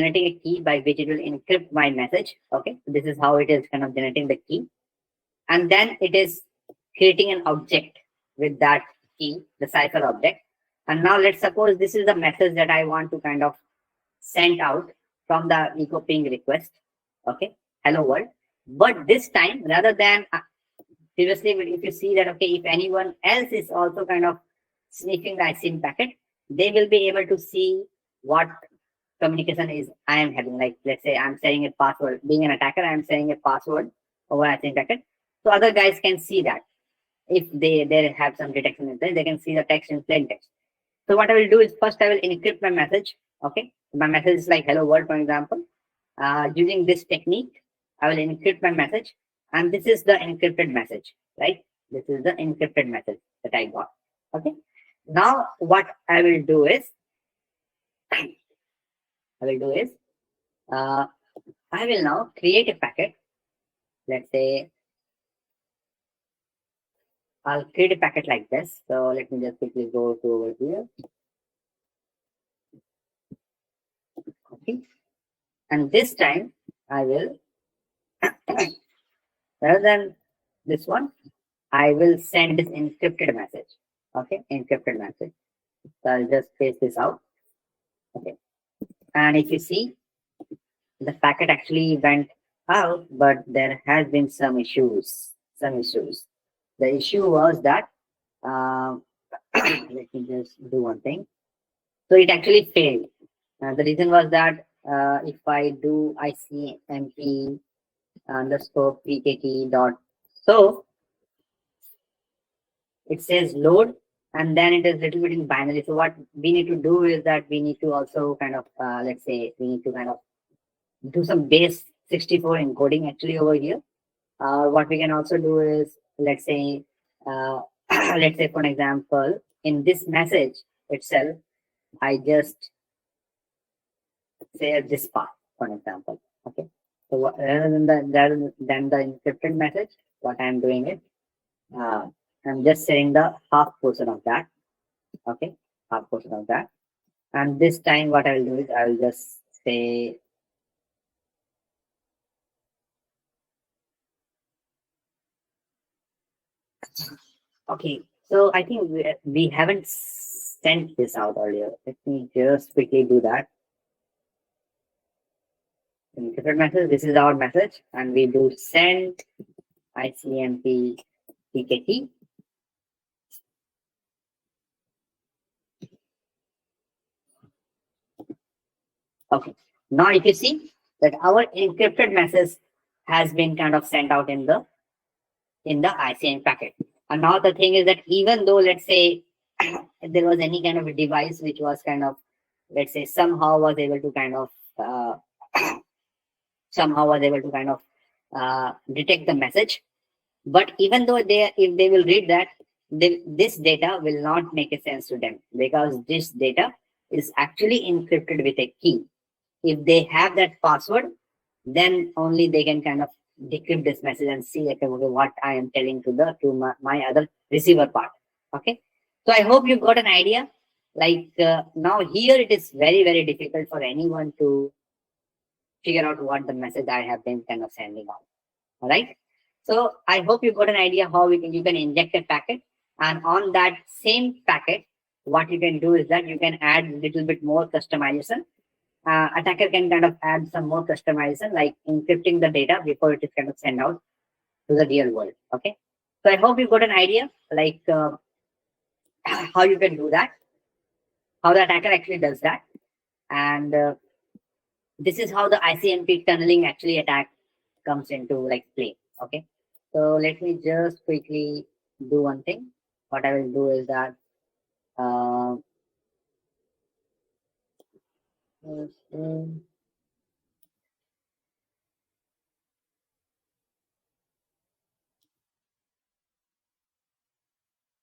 generating a key by which it will encrypt my message. Okay, so this is how it is kind of generating the key, and then it is creating an object with that key, the cipher object. And now let's suppose this is the message that I want to kind of send out from the echo ping request. Okay, hello world. But this time, rather than previously, if you see that, okay, if anyone else is also kind of sniffing the ICM packet, they will be able to see what communication is I am having. Like, let's say I'm saying a password. Being an attacker, I'm saying a password over ICM packet. So other guys can see that. If they have some detection in place, they can see the text in plain text. So what I will do is first I will encrypt my message. Okay, my message is like hello world, for example. Using this technique, I will encrypt my message, and this is the encrypted message, right? This is the encrypted message that I got. Okay. Now what I will do is, I will now create a packet. Let's say I'll create a packet like this. So let me just quickly go to over here. Okay. And this time I will, rather than this one, I will send this encrypted message. Okay, encrypted message. So I'll just paste this out. Okay. And if you see, the packet actually went out, but there has been some issues. The issue was that, let me just do one thing. So it actually failed. The reason was that if I do ICMP underscore pkt dot, so it says load, and then it is little bit in binary. So what we need to do is that we need to also kind of, let's say we need to kind of do some base 64 encoding actually over here. What we can also do is, let's say, let's say for an example, in this message itself, I just say this part, for an example. Okay. So rather than the encrypted message, what I'm doing is, I'm just saying the half portion of that. Okay, half portion of that. And this time what I will do is I will just say, okay, so I think we haven't sent this out earlier. Let me just quickly do that. Encrypted message, this is our message, and we do send ICMP PKT. Okay, now if you see that our encrypted message has been kind of sent out in the ICM packet. And now the thing is that even though, let's say, there was any kind of a device which was kind of, let's say, somehow was able to kind of detect the message, but even though if they will read that, this data will not make a sense to them, because this data is actually encrypted with a key. If they have that password, then only they can kind of decrypt this message and see like, okay, what I am telling to my other receiver part. Okay, so I hope you got an idea. Like now here it is very, very difficult for anyone to figure out what the message I have been kind of sending out. All right, so I hope you got an idea how you can inject a packet, and on that same packet, what you can do is that you can add a little bit more customization. Attacker can kind of add some more customization, like encrypting the data before it is kind of sent out to the real world. Okay, so I hope you got an idea like how you can do that, how the attacker actually does that, and this is how the ICMP tunneling actually attack comes into like play. Okay, so let me just quickly do one thing. What I will do is that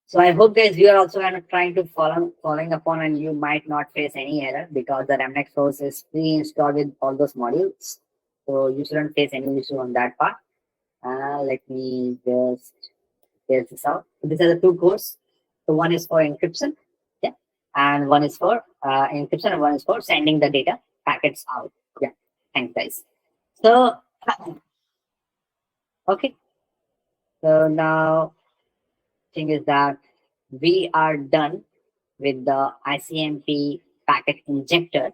so I hope guys you are also kind of trying to following upon, and you might not face any error because the Remnex source is pre-installed with all those modules. So you shouldn't face any issue on that part. Let me just test this out. So these are the two codes. So one is for encryption, yeah, and one is for encryption, and one is for sending the data packets out. Thanks, guys. So, okay. So now, thing is that we are done with the ICMP packet injector.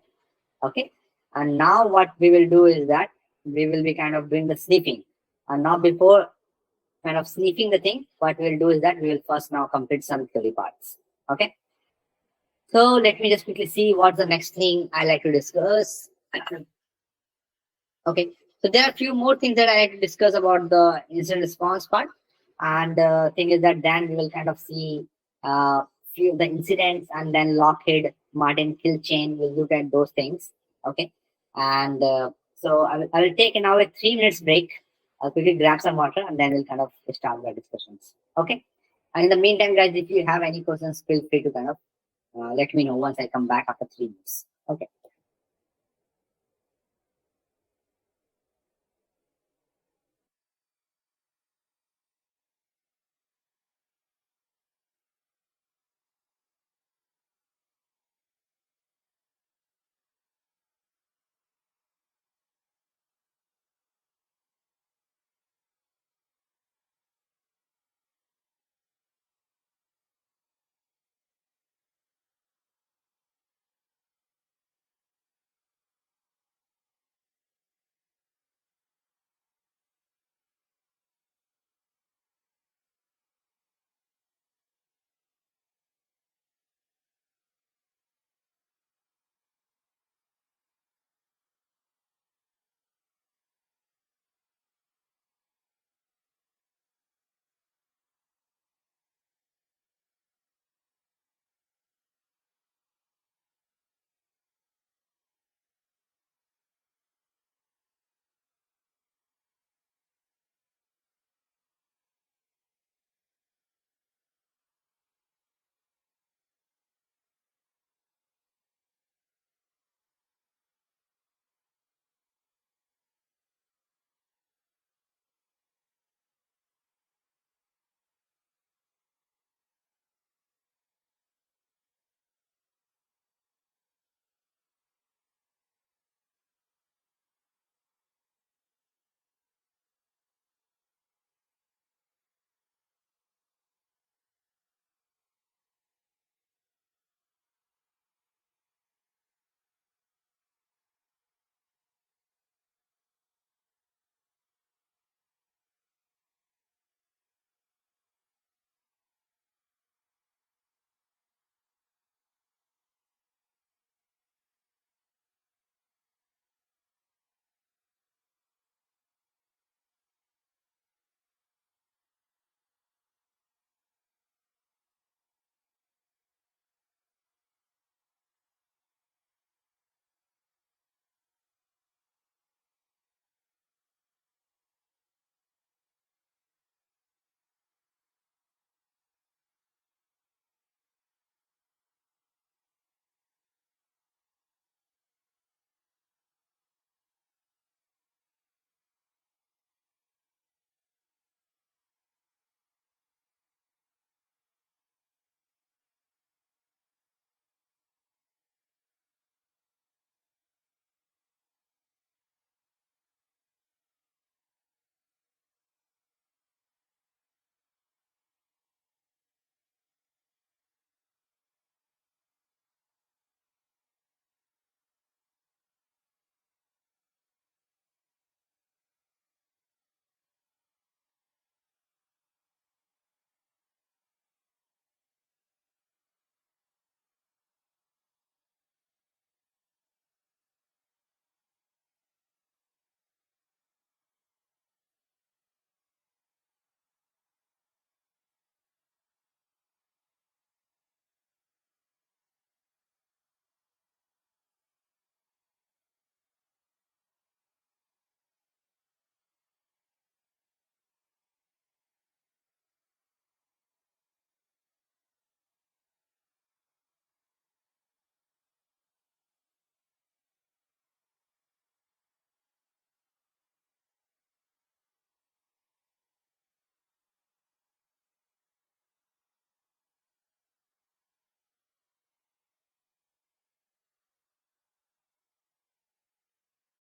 Okay. And now what we will do is that we will be kind of doing the sniffing. And now before kind of sniffing the thing, what we'll do is that we will first now complete some theory parts. Okay. So let me just quickly see what's the next thing I like to discuss. Okay. So there are a few more things that I like to discuss about the incident response part. And the thing is that then we will kind of see few of the incidents, and then Lockheed Martin kill chain. We'll look at those things. Okay. And so I will take now a 3 minutes break. I'll quickly grab some water, and then we'll kind of start the discussions. Okay. And in the meantime, guys, if you have any questions, feel free to kind of let me know once I come back after 3 minutes. Okay.